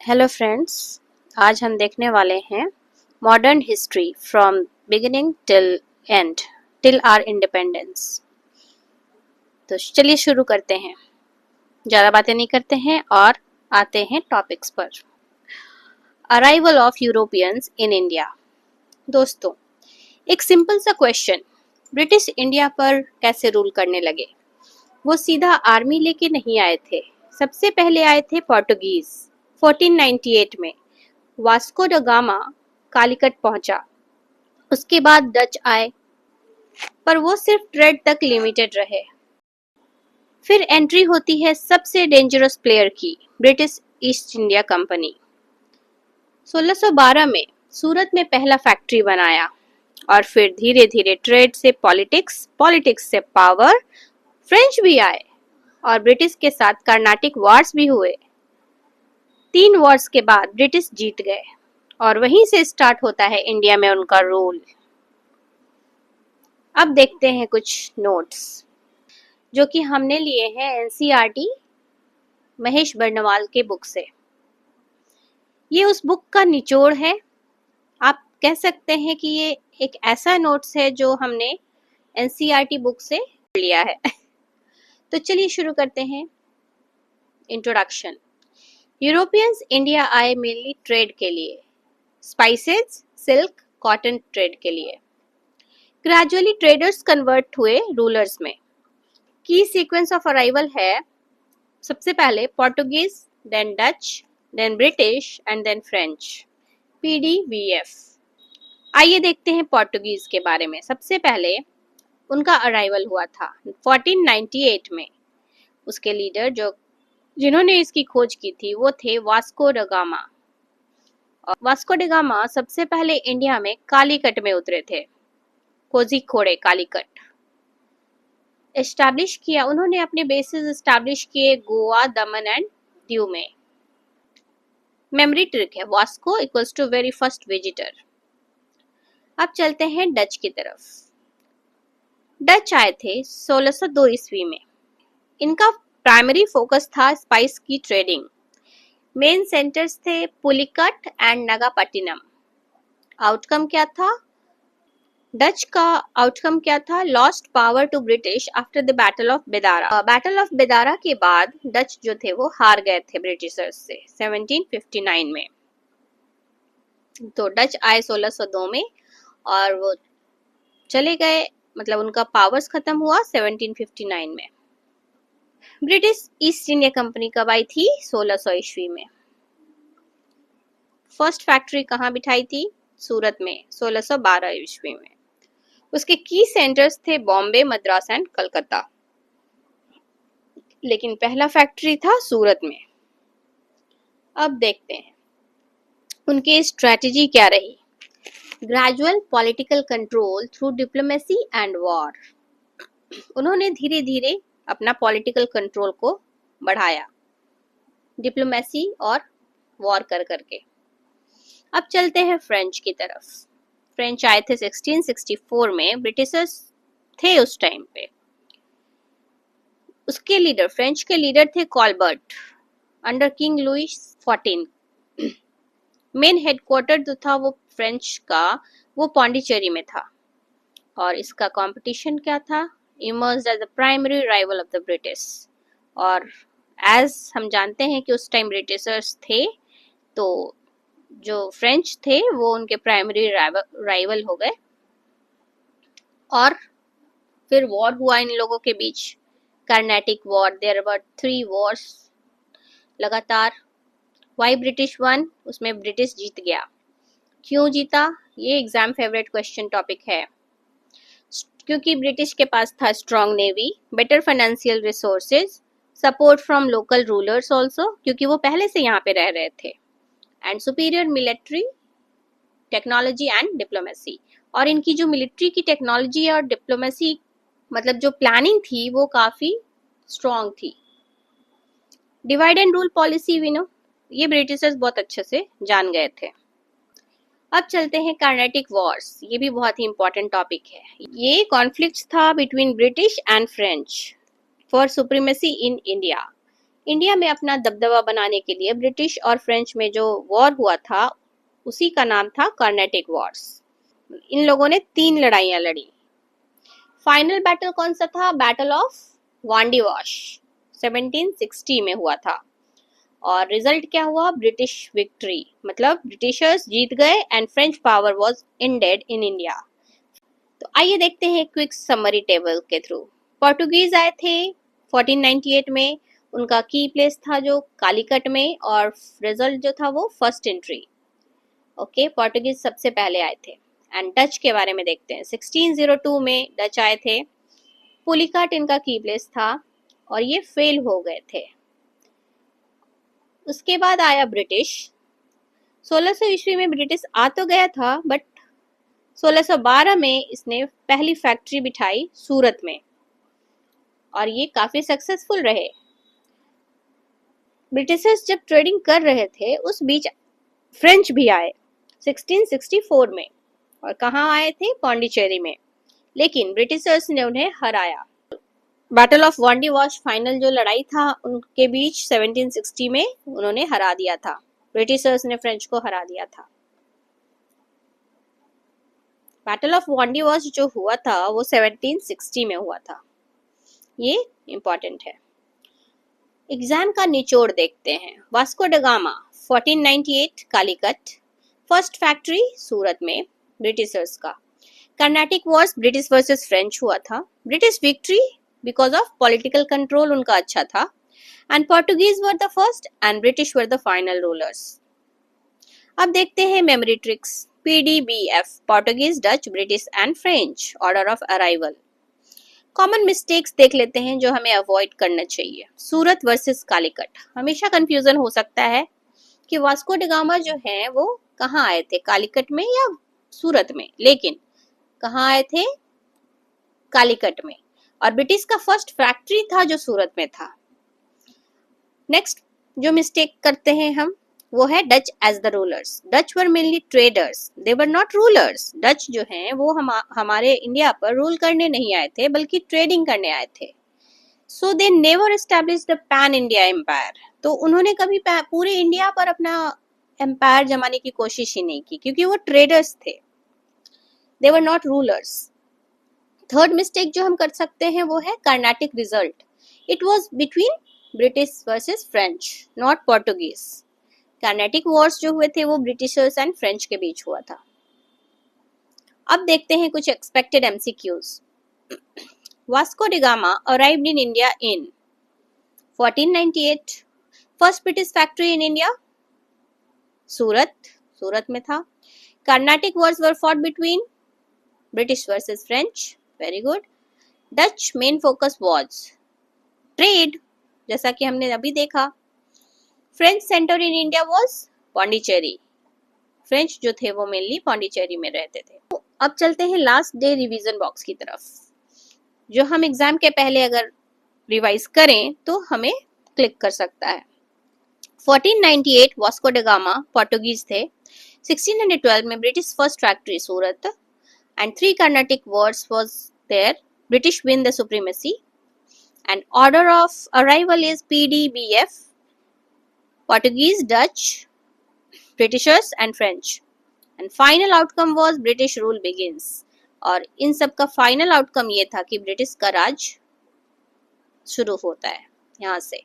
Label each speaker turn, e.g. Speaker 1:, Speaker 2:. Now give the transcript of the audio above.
Speaker 1: Hello friends, आज हम देखने वाले हैं modern history from beginning till end till our independence. तो चलिए शुरू करते हैं, ज़्यादा बातें नहीं करते हैं और आते हैं टॉपिक्स पर। Arrival of Europeans in India. दोस्तों, एक सिंपल सा क्वेश्चन, ब्रिटिश इंडिया पर कैसे रूल करने लगे? वो सीधा आर्मी लेके नहीं आए थे। सबसे पहले आए थे पोर्टुगीज 1498 में। वास्को ड गामा कालीकट पहुंचा। उसके बाद डच आए, पर वो सिर्फ ट्रेड तक लिमिटेड रहे। फिर एंट्री होती है सबसे डेंजरस प्लेयर की, ब्रिटिश ईस्ट इंडिया कंपनी। 1612 में सूरत में पहला फैक्ट्री बनाया और फिर धीरे धीरे ट्रेड से पॉलिटिक्स, पॉलिटिक्स से पावर। फ्रेंच भी आए और ब्रिटिश के साथ कर्नाटिक वॉर्स भी हुए। 3 वॉर्स के बाद ब्रिटिश जीत गए और वहीं से स्टार्ट होता है इंडिया में उनका रूल। अब देखते हैं कुछ नोट्स जो कि हमने लिए हैं एनसीईआरटी महेश बर्नवाल के बुक से। ये उस बुक का निचोड़ है। आप कह सकते हैं कि ये एक ऐसा नोट्स है जो हमने एनसीईआरटी बुक से लिया है। तो चलिए शुरू करते हैं। इंट्रोडक्शन। यूरोपियंस इंडिया आए मेनली ट्रेड के लिए, स्पाइसेस, सिल्क, कॉटन ट्रेड के लिए। ग्रेजुअली ट्रेडर्स कन्वर्ट हुए रूलर्स में। की सीक्वेंस ऑफ अराइवल है, सबसे पहले Portuguese, then Dutch, then British and then French. PDVF. आइए देखते हैं पोर्टुगीज के बारे में। सबसे पहले उनका अराइवल हुआ था 1498 में। उसके लीडर जिन्होंने इसकी खोज की थी वो थे वास्को ड गामा। और वास्को ड गामा सबसे पहले इंडिया में कालीकट में उतरे थे। कोझिकोड कालीकट एस्टैब्लिश किया। उन्होंने अपने बेसिस एस्टैब्लिश किए गोवा, दमन एंड दीव में। मेमोरी ट्रिक है, Vasco equals to very first visitor. अब चलते हैं डच की तरफ। डच आए थे 1602 ईस्वी में। इनका प्राइमरी फोकस था स्पाइस की ट्रेडिंग। मेन सेंटर्स थे पुलिकट एंड नागापट्टिनम। आउटकम क्या था? डच का आउटकम क्या था? Lost power to British after the battle of Bedara. Battle of Bedara के बाद डच जो थे वो हार गए थे ब्रिटिशर्स से 1759 में। तो डच आए 1602 में और वो चले गए, मतलब उनका पावर्स खत्म हुआ 1759 में। ब्रिटिश ईस्ट इंडिया कंपनी कब आई थी? 1600 ईस्वी में। फर्स्ट फैक्ट्री कहाँ बिठाई थी? सूरत में 1612 ईस्वी में। उसके की सेंटर्स थे बॉम्बे, मद्रास एंड कलकत्ता, लेकिन पहला फैक्ट्री था सूरत में। अब देखते हैं उनकी स्ट्रेटजी क्या रही। Gradual political control through diplomacy and war. उन्होंने धीरे धीरे अपना पॉलिटिकल कंट्रोल को बढ़ाया, डिप्लोमेसी और वॉर कर करके। अब चलते हैं फ्रेंच की तरफ। फ्रेंच आए थे 1664 में। ब्रिटिशर्स थे उस टाइम पे। उसके लीडर, फ्रेंच के लीडर थे Colbert under king Louis 14। Main headquarter जो था वो फ्रेंच का, वो पौंडीचेरी में था। और इसका कंपटीशन क्या था? Emerged as the primary rival of the British. और एज हम जानते हैं कि उस टाइम ब्रिटिशर्स थे, तो जो फ्रेंच थे वो उनके प्राइमरी राइवल हो गए। और फिर वॉर हुआ इन लोगों के बीच, Carnatic war. There were 3 wars लगातार। Why British won? उसमें ब्रिटिश जीत गया। क्यों जीता? ये एग्जाम फेवरेट क्वेश्चन टॉपिक है। क्योंकि ब्रिटिश के पास था strong navy, better financial resources, support from local rulers also, क्योंकि वो पहले से यहाँ पे रह रहे थे, and superior military technology and diplomacy. और इनकी जो मिलिट्री की टेक्नोलॉजी और डिप्लोमेसी, मतलब जो प्लानिंग थी, वो काफी स्ट्रॉन्ग थी। डिवाइड एंड रूल पॉलिसी भी नो, ये ब्रिटिशर्स बहुत अच्छे से जान गए थे। अब चलते हैं कर्नाटिक वॉर्स। ये भी बहुत ही इंपॉर्टेंट टॉपिक है। ये कॉन्फ्लिक्ट था between British and French for supremacy in India. India में अपना दबदबा बनाने के लिए ब्रिटिश और फ्रेंच में जो वॉर हुआ था उसी का नाम था कर्नाटिक वॉर्स। इन लोगों ने 3 लड़ाइयां लड़ी। फाइनल बैटल कौन सा था? बैटल ऑफ वांडी वॉश 1760 में हुआ था। और रिजल्ट क्या हुआ? ब्रिटिश विक्ट्री, मतलब ब्रिटिशर्स जीत गए and French power was ended in India. तो आइए देखते हैं क्विक समरी टेबल के थ्रू। पोर्टुगीज आए थे 1498 में, उनका की प्लेस था जो कालीकट में, और रिजल्ट जो था वो फर्स्ट एंट्री। ओके, पोर्टुगीज सबसे पहले आए थे। एंड डच के बारे में देखते हैं। 1602 में डच आए थे, पुलिकाट इनका की प्लेस था और ये फेल हो गए थे। उसके बाद आया ब्रिटिश। 1600 ईस्वी में ब्रिटिश आ तो गया था, बट 1612 में इसने पहली फैक्ट्री बिठाई सूरत में और ये काफी सक्सेसफुल रहे। ब्रिटिशर्स जब ट्रेडिंग कर रहे थे उस बीच फ्रेंच भी आए 1664 में, और कहाँ आए थे? पौंडीचेरी में। लेकिन ब्रिटिशर्स ने उन्हें हराया। बैटल ऑफ वांडी वॉश फाइनल जो लड़ाई था उनके बीच 1760 में उन्होंने हरा दिया था। ब्रिटिशर्स ने फ्रेंच को हरा दिया था। बैटल ऑफ वांडी वॉश जो हुआ था वो 1760 में हुआ था। ये इंपॉर्टेंट है। एग्जाम का निचोड़ देखते हैं। Vasco da gamma 1498 Calicut, first factory सूरत में, ब्रिटिशर्स का। Carnatic Wars British versus French हुआ था। British victory because of political control उनका अच्छा था। And Portuguese were the first and British were the final rulers. अब देखते हैं memory tricks. PDBF, Portuguese, Dutch, British and French, order of arrival. Common mistakes देख लेते हैं जो हमें अवॉइड करना चाहिए। सूरत वर्सेस कालीकट, हमेशा कंफ्यूजन हो सकता है कि वास्को ड गामा जो है वो कहाँ आए थे, कालीकट में या सूरत में, लेकिन कहाँ आए थे? कालीकट में। और ब्रिटिश का फर्स्ट फैक्ट्री था जो सूरत में था। नेक्स्ट जो मिस्टेक करते हैं हम वो है Dutch as the rulers. Dutch were mainly traders, they were not rulers. Dutch जो हैं वो हमारे इंडिया पर रूल करने नहीं आए थे बल्कि ट्रेडिंग करने आए थे। So they never established the pan India empire. तो उन्होंने कभी पूरे इंडिया पर अपना एम्पायर जमाने की कोशिश ही नहीं की क्योंकि वो ट्रेडर्स थे, they were not rulers. Third mistake जो हम कर सकते हैं वो है Carnatic result. It was between British versus French, not Portuguese. Carnatic wars जो हुए थे वो ब्रिटिशर्स एंड फ्रेंच के बीच हुआ था। अब देखते हैं कुछ expected MCQs। Vasco da Gama arrived in India in 1498। First British factory in India Surat में था। Carnatic wars were fought between British versus French, very good. Dutch main focus was trade, जैसा कि हमने अभी देखा। French centre in India was Pondicherry, French जो थे वो मेनली पौंडीचेरी में रहते थे। तो अब चलते हैं लास्ट डे रिवीजन बॉक्स की तरफ, जो हम एग्जाम के पहले अगर रिवाइज करें तो हमें क्लिक कर सकता है। 1498 वास्को ड गामा पोर्टुगीज थे। 1612 में British first factory Surat and 3 Carnatic wars was there. British win the supremacy. And order of arrival is PDBF, Portuguese, Dutch, Britishers and French. And final outcome was British rule begins. और इन सब का final outcome ये था कि British का राज शुरू होता है यहाँ से।